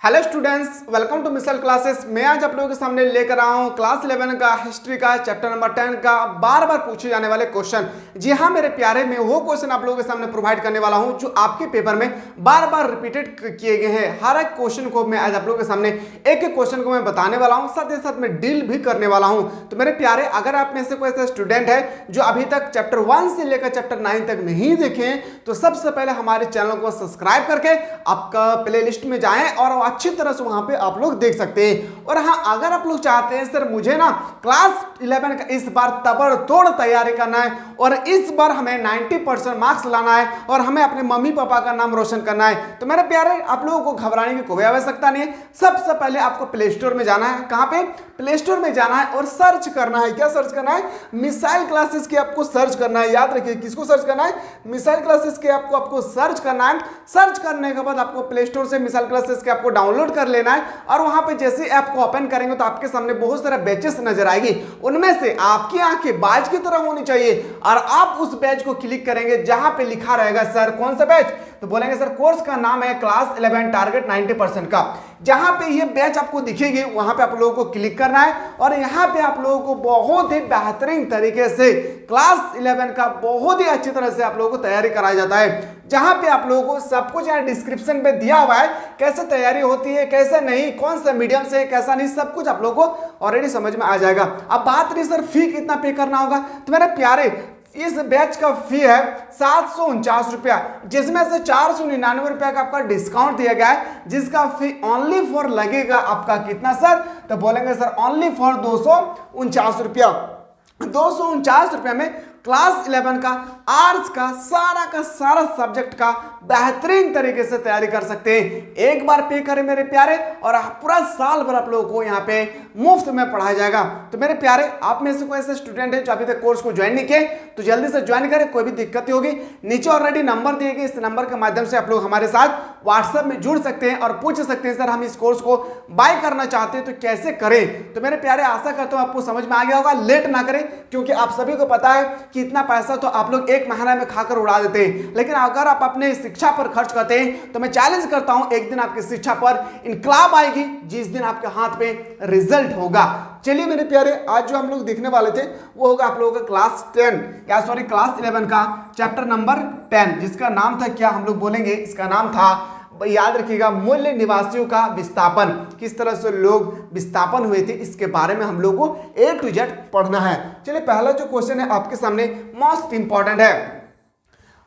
Hello students, welcome to Misal classes. मैं आज आप लोगों के सामने लेकर आया हूं क्लास 11 का हिस्ट्री का चैप्टर नंबर 10 का बार बार पूछे जाने वाले क्वेश्चन। जी हाँ मेरे प्यारे, मैं वो क्वेश्चन आप लोगों के सामने प्रोवाइड करने वाला हूं जो आपके पेपर में बार बार रिपीटेड किए गए हैं। हर एक क्वेश्चन को मैं आज आप लोगों के सामने एक एक क्वेश्चन को मैं बताने वाला हूँ, साथ ही साथ मैं डील भी करने वाला हूँ। तो मेरे प्यारे, अगर आप में से कोई ऐसा स्टूडेंट है जो अभी तक चैप्टर 1 से लेकर चैप्टर 9 तक नहीं देखे तो सबसे पहले हमारे चैनल को सब्सक्राइब करके आपका प्ले लिस्ट में जाएं और अच्छी तरह से वहां पे आप लोग देख सकते हैं। और हाँ, अगर आप लोग चाहते हैं सर मुझे ना क्लास 11 का इस बार तबड़तोड़ तैयारी करना है और इस बार हमें 90% मार्क्स लाना है और हमें अपने मम्मी पापा का नाम रोशन करना है, तो मेरे प्यारे आप लोगों को घबराने की कोई आवश्यकता नहीं है। सबसे पहले आपको प्ले स्टोर में जाना है। कहां पे? प्ले स्टोर में जाना है और सर्च करना है। क्या सर्च करना है? मिसाइल क्लासेस की आपको सर्च करना है। याद रखिए, किसको सर्च करना है? मिसाइल क्लासेस के आपको सर्च करना है। सर्च करने के बाद आपको प्ले स्टोर से मिसाइल क्लासेस के आपको डाउनलोड कर लेना है और वहां पे जैसे ऐप को ओपन करेंगे तो आपके सामने बहुत सारे बैचेस नजर आएगी। उनमें से आपकी आंखें बाज की तरह होनी चाहिए और आप उस बैच को क्लिक करेंगे जहां पे लिखा रहेगा सर कौन सा बैच, तो बोलेंगे सर कोर्स का नाम है क्लास 11 टारगेट 90% का। जहां पे ये बैच आपको दिखेगी वहां पे आप लोगों को क्लिक करना है और यहां पे आप लोगों को बहुत ही बेहतरीन तरीके से क्लास 11 का बहुत ही अच्छी तरह से आप लोगों को तैयारी कराया जाता है। जहां पे आप लोगों को सब कुछ यहाँ डिस्क्रिप्शन पे दिया हुआ है, कैसे तैयारी होती है, कैसे नहीं, कौन सा मीडियम से कैसा नहीं, सब कुछ आप लोगों को ऑलरेडी समझ में आ जाएगा। अब बात रही सर फी कितना पे करना होगा, तो मेरे प्यारे इस बैच का फी है 749 रुपया, जिसमें से 499 रुपया का आपका डिस्काउंट दिया गया है, जिसका फी ओनली फॉर लगेगा आपका कितना सर, तो बोलेंगे सर ओनली फॉर 249 रुपया। 249 रुपये में क्लास 11 का आर्ट्स का सारा सब्जेक्ट का बेहतरीन तरीके से तैयारी कर सकते हैं। एक बार पे करें मेरे प्यारे और पूरा साल भर आप लोगों को यहाँ पे मुफ्त में पढ़ाया जाएगा। तो मेरे प्यारे, आप में से कोई ऐसे स्टूडेंट है जो अभी तक कोर्स को ज्वाइन नहीं किए तो जल्दी से ज्वाइन करें। कोई भी दिक्कत होगी नीचे ऑलरेडी नंबर दिए गए, इस नंबर के माध्यम से आप लोग हमारे साथ व्हाट्सएप में जुड़ सकते हैं और पूछ सकते हैं सर हम इस कोर्स को बाय करना चाहते हैं तो कैसे करें। तो मेरे प्यारे, आशा करता हूँ आपको समझ में आ गया होगा। लेट ना करें, क्योंकि आप सभी को पता है कि इतना पैसा तो आप लोग एक महीना में खाकर उड़ा देते हैं, लेकिन अगर आप अपने शिक्षा पर खर्च करते हैं तो मैं चैलेंज करता हूं एक दिन आपकी शिक्षा पर इनकलाब आएगी, जिस दिन आपके हाथ में रिजल्ट होगा। चलिए मेरे प्यारे, आज जो हम लोग देखने वाले थे वो होगा आप लोगों का क्लास 11 का चैप्टर नंबर 10, जिसका नाम था क्या, हम लोग बोलेंगे इसका नाम था, याद रखिएगा, मूल निवासियों का विस्थापन। किस तरह से लोग विस्थापन हुए थे इसके बारे में हम लोगों को A to Z पढ़ना है। चलिए पहला जो क्वेश्चन है आपके सामने मोस्ट इंपॉर्टेंट है।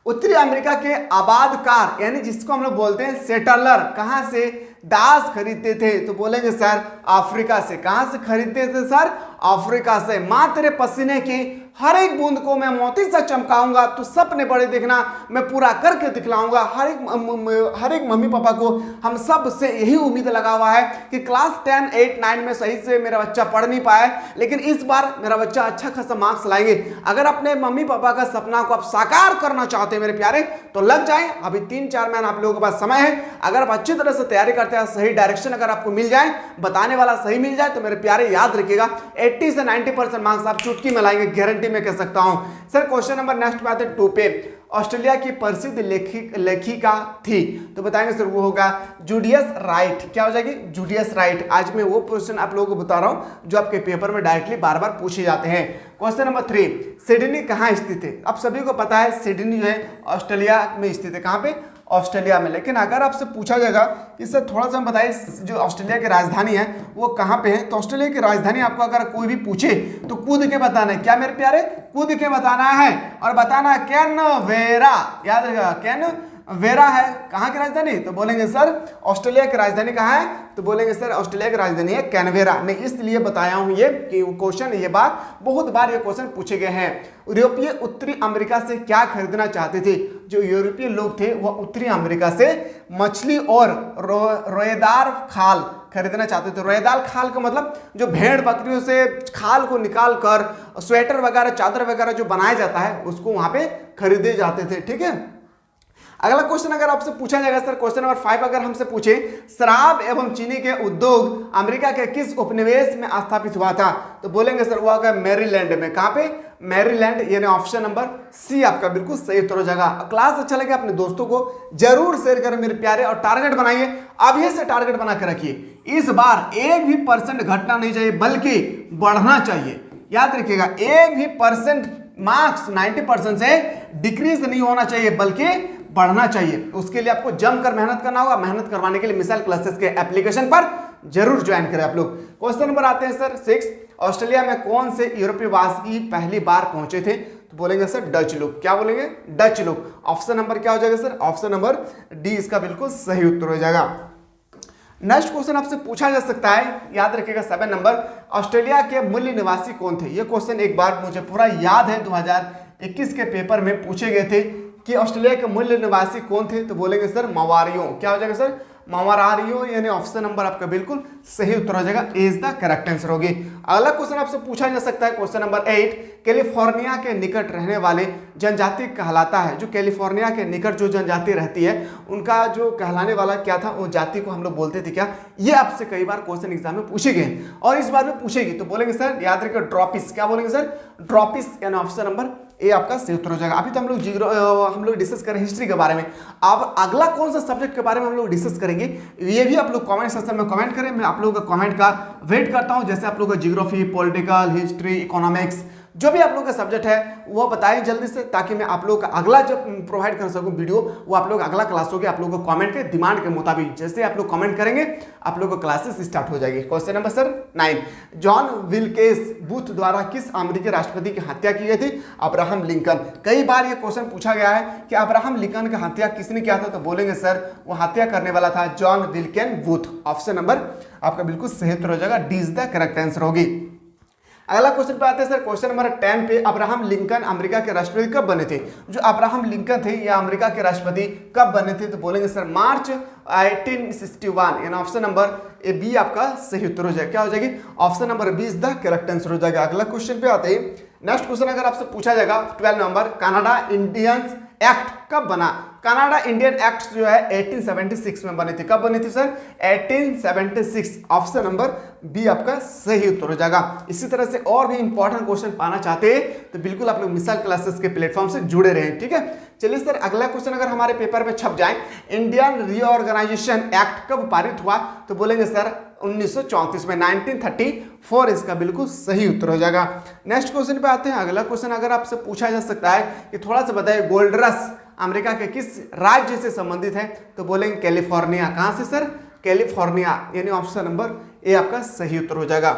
उत्तरी अमेरिका के आबादकार यानी जिसको हम लोग बोलते हैं सेटलर कहां से दास खरीदते थे, तो बोलेंगे सर अफ्रीका से। कहां से खरीदते थे सर? अफ्रीका से। मां तेरे पसीने की हर एक बूंद को मैं मोती से चमकाऊंगा, तो सपने बड़े देखना मैं पूरा करके दिखलाऊंगा। हर एक मम्मी पापा को हम सब से यही उम्मीद लगा हुआ है कि क्लास 10, 8, 9 में सही से मेरा बच्चा पढ़ नहीं पाया, लेकिन इस बार मेरा बच्चा अच्छा खासा मार्क्स लाएंगे। अगर अपने मम्मी पापा का सपना को आप साकार करना चाहते हैं मेरे प्यारे तो लग जाए, अभी 3-4 महीने आप लोगों के पास समय है। अगर आप अच्छी तरह से तैयारी करते हैं, सही डायरेक्शन अगर आपको मिल जाए, बताने वाला सही मिल जाए, तो मेरे प्यारे याद रखिएगा 80 से 90% मार्क्स आप चुटकी में लाएंगे, गारंटी में कह सकता हूं। सर क्वेश्चन नंबर नेक्स्ट बात है 2 पे। ऑस्ट्रेलिया की प्रसिद्ध लेखिका थी, तो बताएंगे सर वो होगा जूडियस राइट। क्या हो जाएगी? जूडियस राइट। आज मैं वो क्वेश्चन आप लोगों को बता रहा हूं जो आपके पेपर में डायरेक्टली बार बार पूछे जाते हैं। क्वेश्चन नंबर 3, सिडनी कहाँ स्थित है? आप सभी को पता है सिडनी जो है ऑस्ट्रेलिया में स्थित है। कहाँ पे? ऑस्ट्रेलिया में। लेकिन अगर आपसे पूछा जाएगा कि सर थोड़ा सा बताइए जो ऑस्ट्रेलिया की राजधानी है वो कहाँ पे है, तो ऑस्ट्रेलिया की राजधानी आपको अगर कोई भी पूछे तो कूद के बताना है। क्या मेरे प्यारे? कूद के बताना है और बताना है कैनवेरा। याद रखिएगा कैनवेरा है कहाँ की राजधानी, तो बोलेंगे सर ऑस्ट्रेलिया की राजधानी कहाँ है, तो बोलेंगे सर ऑस्ट्रेलिया की राजधानी है कैनवेरा। मैं इसलिए बताया हूं ये कि क्वेश्चन ये बात बहुत बार ये क्वेश्चन पूछे गए हैं। यूरोपीय उत्तरी अमेरिका से क्या खरीदना चाहते थे? जो यूरोपीय लोग थे वह उत्तरी अमेरिका से मछली और रोएदार खाल खरीदना चाहते थे। रोएदार खाल का मतलब जो भेड़ बकरियों से खाल को निकाल कर स्वेटर वगैरह चादर वगैरह जो बनाया जाता है उसको वहां पे खरीदे जाते थे। ठीक है, अगला क्वेश्चन अगर आपसे पूछा जाएगा सर क्वेश्चन नंबर 5 अगर हमसे पूछे शराब एवं चीनी के उद्योग अमेरिका के किस उपनिवेश में स्थापित हुआ था, तो बोलेंगे सर वो होगा मैरीलैंड में। कहां पे? मैरीलैंड, यानी ऑप्शन नंबर सी आपका बिल्कुल सही उत्तर हो जाएगा। क्लास अच्छा लगे अपने दोस्तों को जरूर शेयर करें मेरे प्यारे, और टारगेट बनाइए, अभी से टारगेट बना के रखिए। इस बार 1% भी घटना नहीं चाहिए बल्कि बढ़ना चाहिए। याद रखिएगा, 1% भी मार्क्स 90% से डिक्रीज नहीं होना चाहिए बल्कि बढ़ना चाहिए। उसके लिए आपको जमकर मेहनत करना होगा। मेहनत करवाने के लिए मिसाइल क्लासेस के एप्लीकेशन पर जरूर ज्वाइन करें आप लोग। क्वेश्चन नंबर आते हैं सर 6, ऑस्ट्रेलिया में कौन से यूरोपीय वासी पहली बार पहुंचे थे? तो बोलेंगे सर डच लोग। क्या बोलेंगे? डच लोग। ऑप्शन नंबर क्या हो जाएगा सर? ऑप्शन नंबर डी इसका बिल्कुल सही उत्तर हो जाएगा। नेक्स्ट क्वेश्चन आपसे पूछा जा सकता है, याद रखिएगा 7 नंबर, ऑस्ट्रेलिया के मूल निवासी कौन थे? ये क्वेश्चन एक बार मुझे पूरा याद है 2021 के पेपर में पूछे गए थे कि ऑस्ट्रेलिया के मूल निवासी कौन थे? तो बोलेंगे सर मवारियों। क्या हो जाएगा सर? मवारियों, यानी ऑप्शन नंबर आपका बिल्कुल सही उत्तर हो जाएगा। इज द करेक्ट आंसर होगी। अगला क्वेश्चन आपसे पूछा जा सकता है क्वेश्चन नंबर 8, कैलिफोर्निया के निकट रहने वाले जनजाति कहलाता है? जो कैलिफोर्निया के निकट जो जनजाति रहती है उनका जो कहलाने वाला क्या था, वो जाति को हम लोग बोलते थे क्या? ये आपसे कई बार क्वेश्चन एग्जाम में पूछे गए और इस बार में पूछेगी। तो बोलेंगे सर, याद रखिए ड्रॉपिस। क्या बोलेंगे सर? ड्रॉपिस, यानी ऑप्शन नंबर ए आपका सही उत्तर हो जाएगा। अभी तो हम लोग डिस्कस करें हिस्ट्री के बारे में। अब अगला कौन सा सब्जेक्ट के बारे में हम लोग डिस्कस करेंगे, ये भी आप लोग कमेंट सेक्शन में कमेंट करें। मैं आप लोगों का कमेंट का वेट करता हूं। जैसे आप लोगों का ज्योग्राफी, पॉलिटिकल, हिस्ट्री, इकोनॉमिक्स, जो भी आप लोगों का सब्जेक्ट है वो बताएं जल्दी से, ताकि मैं आप लोगों का अगला जो प्रोवाइड कर सकूं वीडियो, वो आप लोग अगला क्लास होगी। आप लोगों को कमेंट के डिमांड के मुताबिक जैसे आप लोग कमेंट करेंगे आप लोगों को क्लासेस स्टार्ट हो जाएगी। Question number sir 9, John Wilkes Booth द्वारा किस अमेरिकी राष्ट्रपति की हत्या की गई थी? Abraham Lincoln. कई बार ये क्वेश्चन पूछा गया है कि अब्राहम लिंकन की हत्या किसने किया था? तो बोलेंगे सर वो हत्या करने वाला था जॉन विल्केन बूथ। ऑप्शन नंबर आपका बिल्कुल सही उत्तर हो जाएगा। D is the correct answer होगी। अगला क्वेश्चन पे आते हैं सर क्वेश्चन नंबर 10 पे, अब्राहम लिंकन अमेरिका के राष्ट्रपति कब बने थे? जो अब्राहम लिंकन थे या अमेरिका के राष्ट्रपति कब बने थे? तो बोलेंगे सर मार्च 1861, यानी ऑप्शन नंबर ए बी आपका सही उत्तर हो जाएगा। क्या हो जाएगी? Option number B is the correct answer हो जाएगा। अगला क्वेश्चन पे आते हैं। नेक्स्ट क्वेश्चन अगर आपसे पूछा जाएगा 12 नंबर, कनाडा इंडियंस एक्ट कब बना? कनाडा इंडियन एक्ट जो है 1876 में बनी थी। कब बनी थी सर? 1876। ऑप्शन नंबर बी आपका सही उत्तर हो जाएगा। इसी तरह से और भी इंपॉर्टेंट क्वेश्चन पाना चाहते हैं तो बिल्कुल आप लोग मिसाइल क्लासेस के प्लेटफॉर्म से जुड़े रहें, ठीक है। चलिए सर अगला क्वेश्चन अगर हमारे पेपर में छप जाए, इंडियन रीऑर्गेनाइजेशन एक्ट कब पारित हुआ? तो बोलेंगे सर 1934 में, 1934 इसका बिल्कुल सही उत्तर हो जाएगा। नेक्स्ट क्वेश्चन पे आते हैं। अगला क्वेश्चन अगर आपसे पूछा जा सकता है कि थोड़ा सा बताइए गोल्ड रश अमेरिका के किस राज्य से संबंधित है? तो बोलेंगे कैलिफोर्निया। कहां से सर? कैलिफोर्निया, यानी ऑप्शन नंबर ए आपका सही उत्तर हो जाएगा।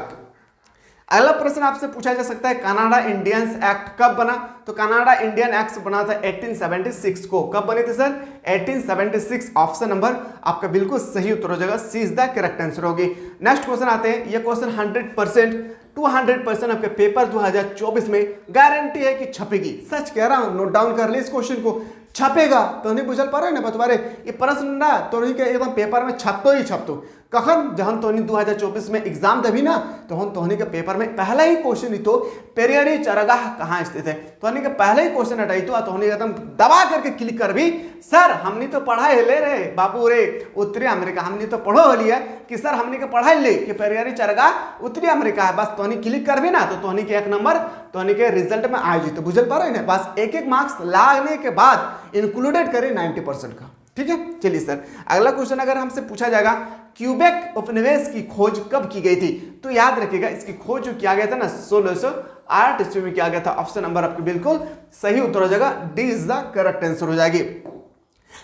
अगला प्रश्न आपसे पूछा जा सकता है कनाडा इंडियंस एक्ट कब बना? तो कनाडा इंडियन एक्ट बना था 1876 को। कब बने थे सर? 1876। ऑप्शन नंबर आपका बिल्कुल सही उत्तर हो जाएगा। सी इज द करेक्ट आंसर होगी। नेक्स्ट क्वेश्चन आते हैं। ये क्वेश्चन 100% 200% आपके पेपर 2024 में गारंटी है कि छपेगी। सच कह रहा हूं, नोट डाउन कर ले इस क्वेश्चन को। छपेगा तो नहीं बुझल पा रहे ना बतवारे ये प्रश्न ना तो नहीं के एकदम पेपर में छपतो ही छपतो। कखन जहन तोहनी 2024 में एग्जाम देवी ना तो तोहनी के पेपर में पहला ही क्वेश्चन तो पेरियारी चरगाह कहाँ स्थित है, तोहनी के पहले ही क्वेश्चन हटाई तो तोहनी एकदम दबा करके क्लिक कर भी सर हमने तो पढ़ाई ले रहे बाबू रे उत्तरी अमेरिका, हमने तो पढ़ो हो लिया कि सर हमने के पढ़ाई ले कि पेरियारी चरगाह उत्तरी अमेरिका है। बस तोहनी क्लिक कर भी ना तो तोहनी के 1 नंबर तोहनी के रिजल्ट में आ जी। तो बुझल पा रहे ना, बस एक मार्क्स लागने के बाद इंक्लूडेड करें 90% का, ठीक है। चलिए सर अगला क्वेश्चन अगर हमसे पूछा जाएगा क्यूबेक उपनिवेश की खोज कब की गई थी? तो याद रखिएगा इसकी खोज जो किया गया था ना 1608 ईस्वी में किया गया था। ऑप्शन नंबर आपके बिल्कुल सही उत्तर हो जाएगा। D is the correct answer हो जाएगी।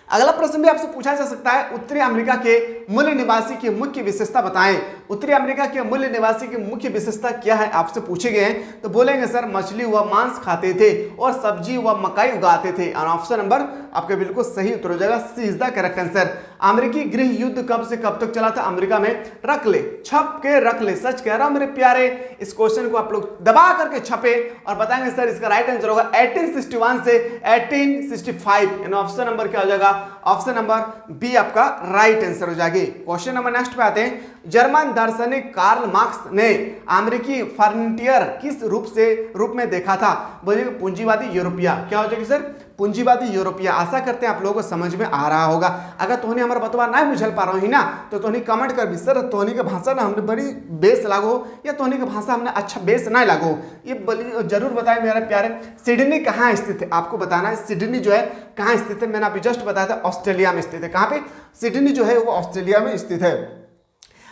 अगला प्रश्न भी आपसे पूछा जा सकता है उत्तरी अमेरिका के मूल निवासी की मुख्य विशेषता बताएं। उत्तरी अमेरिका के मूल निवासी की मुख्य विशेषता क्या है आपसे पूछे गए हैं तो बोलेंगे सर मछली व मांस खाते थे और सब्जी व मकाई उगाते थे। ऑप्शन नंबर आपके बिल्कुल सही उत्तर हो जाएगा। सी इज द करेक्ट आंसर। अमेरिकी गृह युद्ध कब से कब तक चला था अमेरिका में? रख ले, छप के रख ले। सच कह रहा हूं मेरे प्यारे, इस क्वेश्चन को आप लोग दबा करके छपे और बताएंगे सर इसका राइट आंसर होगा 1861 से 1865। ऑप्शन नंबर क्या हो जाएगा? ऑप्शन नंबर बी आपका राइट आंसर हो जाएगी। क्वेश्चन नंबर नेक्स्ट पे आते हैं। जर्मन दार्शनिक कार्ल मार्क्स ने अमेरिकी फ्रंटियर किस रूप में देखा था? बोलिए पूंजीवादी यूरोपिया। क्या हो जाएगी सर? पूंजीवादी यूरोपीय। आशा करते हैं आप लोगों को समझ में आ रहा होगा। अगर तोहनी हमारा बतवा ना बुझल पा रही ना तो तोहनी कमेंट कर भी सर तोहनी के भाषा ना हमने बड़ी बेस लागो या तोहनी के भाषा हमने अच्छा बेस ना लागो, ये जरूर बताएं मेरे प्यारे। सिडनी कहाँ स्थित है आपको बताना है। सिडनी जो है कहाँ स्थित है, मैंने अभी जस्ट बताया था ऑस्ट्रेलिया में स्थित है। कहाँ पे? सिडनी जो है वो ऑस्ट्रेलिया में स्थित है।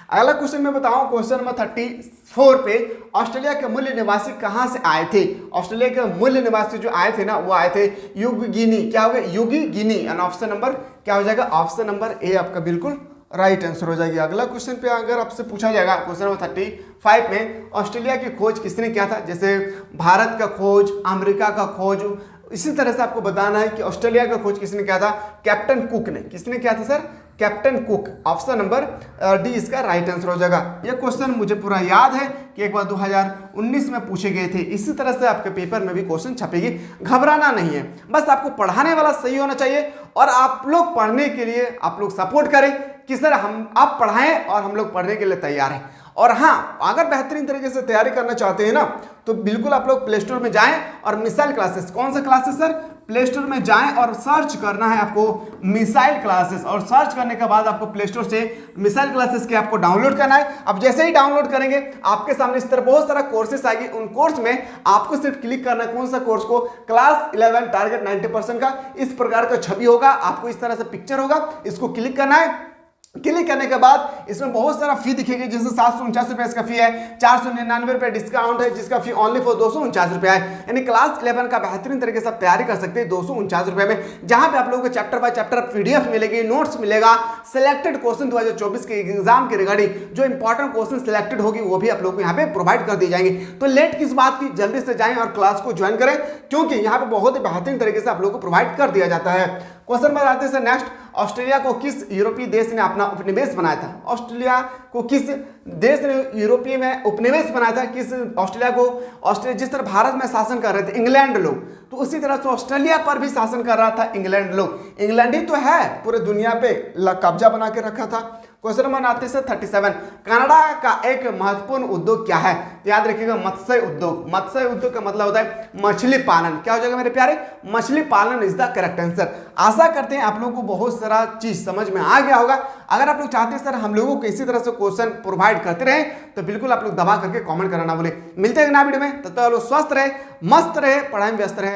अगला क्वेश्चन मैं बताऊं, क्वेश्चन नंबर 34 पे ऑस्ट्रेलिया के मूल निवासी कहां से आए थे? ऑस्ट्रेलिया के मूल निवासी जो आए थे ना वो आए थे यूगीनी। क्या हो गया? यूगीनी। एंड ऑप्शन नंबर क्या हो जाएगा? ऑप्शन नंबर ए आपका बिल्कुल राइट आंसर हो जाएगी। अगला क्वेश्चन पे अगर आपसे पूछा जाएगा क्वेश्चन नंबर 35 में ऑस्ट्रेलिया की खोज किसने किया था? जैसे भारत का खोज, अमेरिका का खोज, इसी तरह से आपको बताना है कि ऑस्ट्रेलिया का खोज किसने किया था? कैप्टन कुक ने। किसने किया था sir? Captain cook. Option number D इसका राइट आंसर हो जाएगा। यह क्वेश्चन मुझे पूरा याद है कि एक बार 2019 में पूछे गए थे। इसी तरह से आपके पेपर में भी क्वेश्चन छपेगी, घबराना नहीं है। बस आपको पढ़ाने वाला सही होना चाहिए और आप लोग पढ़ने के लिए आप लोग सपोर्ट करें कि सर आप पढ़ाएं और हम लोग पढ़ने के लिए तैयार हैं। और हाँ, अगर बेहतरीन तरीके से तैयारी करना चाहते हैं ना तो बिल्कुल आप लोग प्ले स्टोर में जाएं और मिसाइल क्लासेस। कौन सा क्लासेस सर? प्ले स्टोर में जाएं और सर्च करना है आपको मिसाइल क्लासेस, और सर्च करने के बाद आपको प्ले स्टोर से मिसाइल क्लासेस के आपको डाउनलोड करना है। अब जैसे ही डाउनलोड करेंगे आपके सामने इस तरह बहुत सारा कोर्सेस आएगी। उन कोर्स में आपको सिर्फ क्लिक करना है कौन सा कोर्स को? क्लास 11 टारगेट 90% का। इस प्रकार का छवि होगा, आपको इस तरह से पिक्चर होगा, इसको क्लिक करना है। क्लिक करने के बाद इसमें बहुत सारा फी दिखेगी, जैसे 749 रुपए इसका फी है, 499 रुपए डिस्काउंट है जिसका फी ओनली फॉर 249 रुपए है। यानी क्लास 11 का बेहतरीन तरीके से आप तैयारी कर सकते हैं 249 रुपए में, जहां पे आप लोगों को चैप्टर बाय चैप्टर पीडीएफ मिलेगी, नोट्स मिलेगा, सिलेक्टेड क्वेश्चन 2024 के एग्जाम के रिगार्डिंग जो इंपॉर्टेंट क्वेश्चन सिलेक्टेड होगी वो भी आप लोग को यहाँ पे प्रोवाइड कर दी जाएंगे। तो लेट किस बात की, जल्दी से जाएं और क्लास को ज्वाइन करें, क्योंकि यहाँ पे बहुत ही बेहतरीन तरीके से आप लोग को प्रोवाइड कर दिया जाता है। क्वेश्चन में आते हैं नेक्स्ट, ऑस्ट्रेलिया को किस यूरोपीय देश ने अपना उपनिवेश बनाया था? ऑस्ट्रेलिया को किस देश ने यूरोपीय में उपनिवेश बनाया था? किस ऑस्ट्रेलिया को, जिस तरह भारत में शासन कर रहे थे इंग्लैंड लोग, तो उसी तरह से ऑस्ट्रेलिया पर भी शासन कर रहा था इंग्लैंड लोग। इंग्लैंड ही तो है पूरे दुनिया पे कब्जा बना के रखा था। क्वेश्चन नंबर 37 कनाडा का एक महत्वपूर्ण उद्योग क्या है? याद रखिएगा मत्स्य उद्योग। मत्स्य उद्योग का मतलब होता है मछली पालन। क्या हो जाएगा मेरे प्यारे? मछली पालन इज द करेक्ट आंसर। आशा करते हैं आप लोगों को बहुत सारा चीज समझ में आ गया होगा। अगर आप लोग चाहते हैं सर हम लोगों को इसी तरह से क्वेश्चन प्रोवाइड करते रहे तो बिल्कुल आप लोग दबा करके कमेंट करना ना भूले। मिलते हैं नया वीडियो में, तब तक आप लोग स्वस्थ रहे, मस्त रहे, पढ़ाई में व्यस्त रहे।